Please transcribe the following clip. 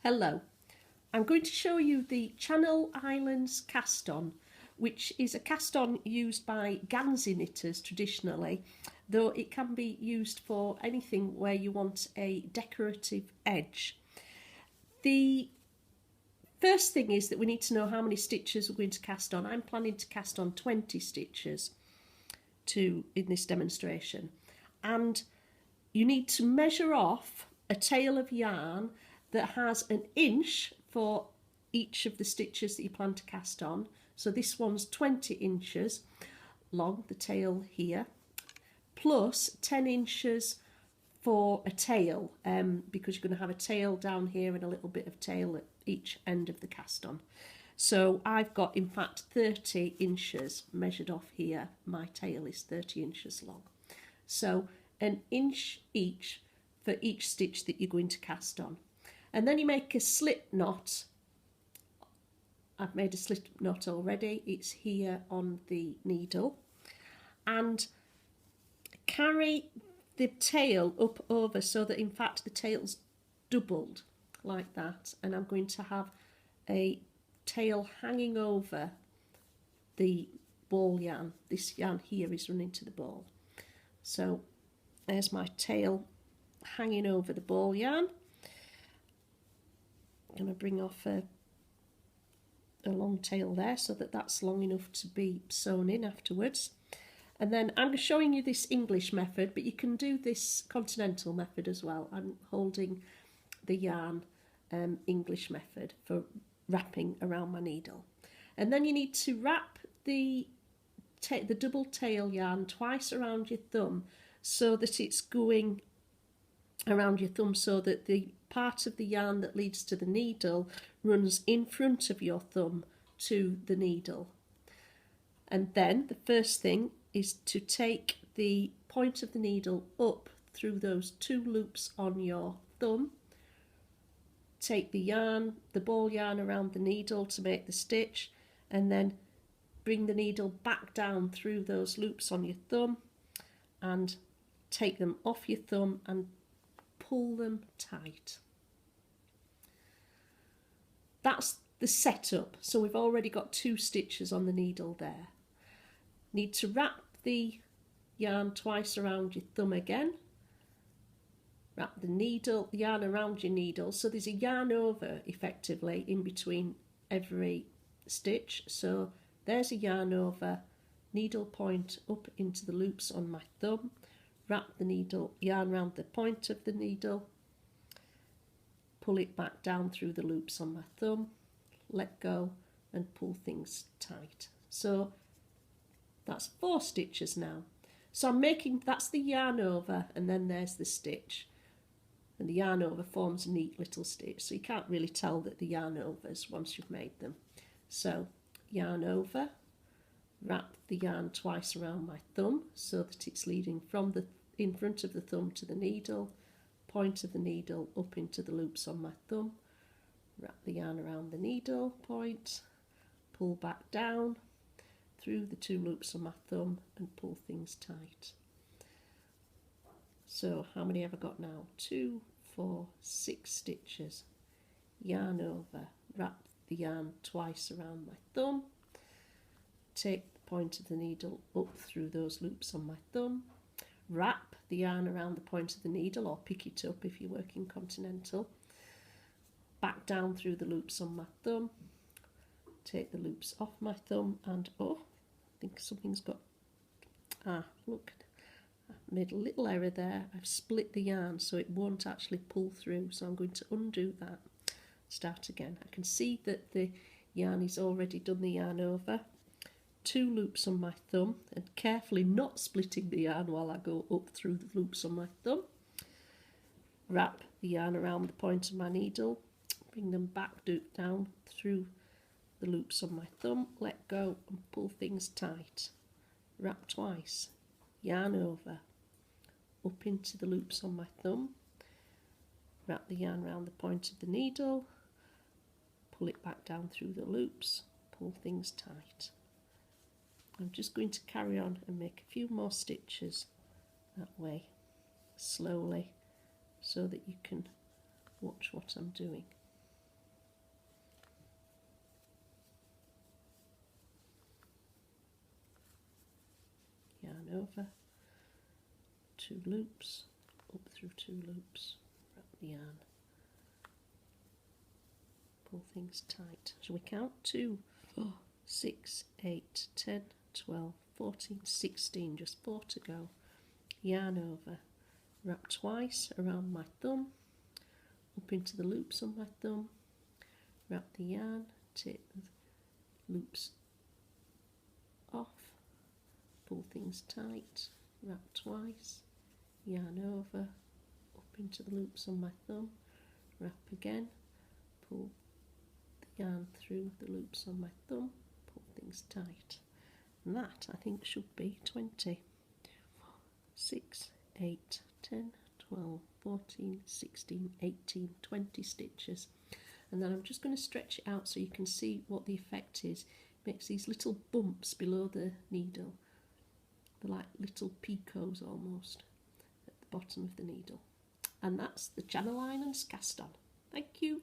Hello, I'm going to show you the Channel Islands cast on, which is a cast on used by Guernsey knitters traditionally, though it can be used for anything where you want a decorative edge. The first thing is that we need to know how many stitches we're going to cast on. I'm planning to cast on 20 stitches in this demonstration, and you need to measure off a tail of yarn that has an inch for each of the stitches that you plan to cast on. So this one's 20 inches long, the tail here, plus 10 inches for a tail, because you're going to have a tail down here and a little bit of tail at each end of the cast on. So I've got, in fact, 30 inches measured off here. My tail is 30 inches long. So an inch each for each stitch that you're going to cast on. And then you make a slip knot. I've made a slip knot already. It's here on the needle. And carry the tail up over so that in fact the tail's doubled like that. And I'm going to have a tail hanging over the ball yarn. This yarn here is running to the ball. So there's my tail hanging over the ball yarn. I'm going to bring off a long tail there so that that's long enough to be sewn in afterwards. And then I'm showing you this English method, but you can do this continental method as well. I'm holding the yarn English method for wrapping around my needle. And then you need to wrap the double tail yarn twice around your thumb so that it's going around your thumb so that the part of the yarn that leads to the needle runs in front of your thumb to the needle. And then the first thing is to take the point of the needle up through those two loops on your thumb, take the yarn, the ball yarn around the needle to make the stitch, and then bring the needle back down through those loops on your thumb and take them off your thumb and pull them tight. That's the setup. So we've already got 2 stitches on the needle there. Need to wrap the yarn twice around your thumb again. Wrap the yarn around your needle so there's a yarn over effectively in between every stitch. So there's a yarn over, needle point up into the loops on my thumb. Wrap the yarn around the point of the needle, pull it back down through the loops on my thumb, let go and pull things tight. So that's 4 stitches now. So that's the yarn over, and then there's the stitch. And the yarn over forms a neat little stitch, so you can't really tell that the yarn overs once you've made them. So yarn over, wrap the yarn twice around my thumb so that it's leading from in front of the thumb to the needle, point of the needle up into the loops on my thumb, wrap the yarn around the needle point, pull back down through the 2 loops on my thumb and pull things tight. So how many have I got now? 2, 4, 6 stitches. Yarn over, wrap the yarn twice around my thumb, take the point of the needle up through those loops on my thumb, wrap the yarn around the point of the needle or pick it up if you're working continental, back down through the loops on my thumb, take the loops off my thumb and I think something's got, look, I made a little error there. I've split the yarn so it won't actually pull through, so I'm going to undo that, start again. I can see that the yarn is already done the yarn over, 2 loops on my thumb, and carefully not splitting the yarn while I go up through the loops on my thumb, wrap the yarn around the point of my needle, bring them back down through the loops on my thumb, let go and pull things tight, wrap twice, yarn over, up into the loops on my thumb, wrap the yarn around the point of the needle, pull it back down through the loops, pull things tight. I'm just going to carry on and make a few more stitches that way, slowly, so that you can watch what I'm doing. over, 2 loops, up through 2 loops, wrap the yarn, pull things tight. So we count 2, 4, 6, 8, 10, 12, 14, 16, just 4 to go. Yarn over, wrap twice around my thumb, up into the loops on my thumb, wrap the yarn, take the loops off, pull things tight, wrap twice, yarn over, up into the loops on my thumb, wrap again, pull the yarn through the loops on my thumb, pull things tight. And that, I think, should be 20. 6, 8, 10, 12, 14, 16, 18, 20 stitches. And then I'm just going to stretch it out so you can see what the effect is. It makes these little bumps below the needle. They're like little picots almost at the bottom of the needle. And that's the Channel Islands cast on. Thank you.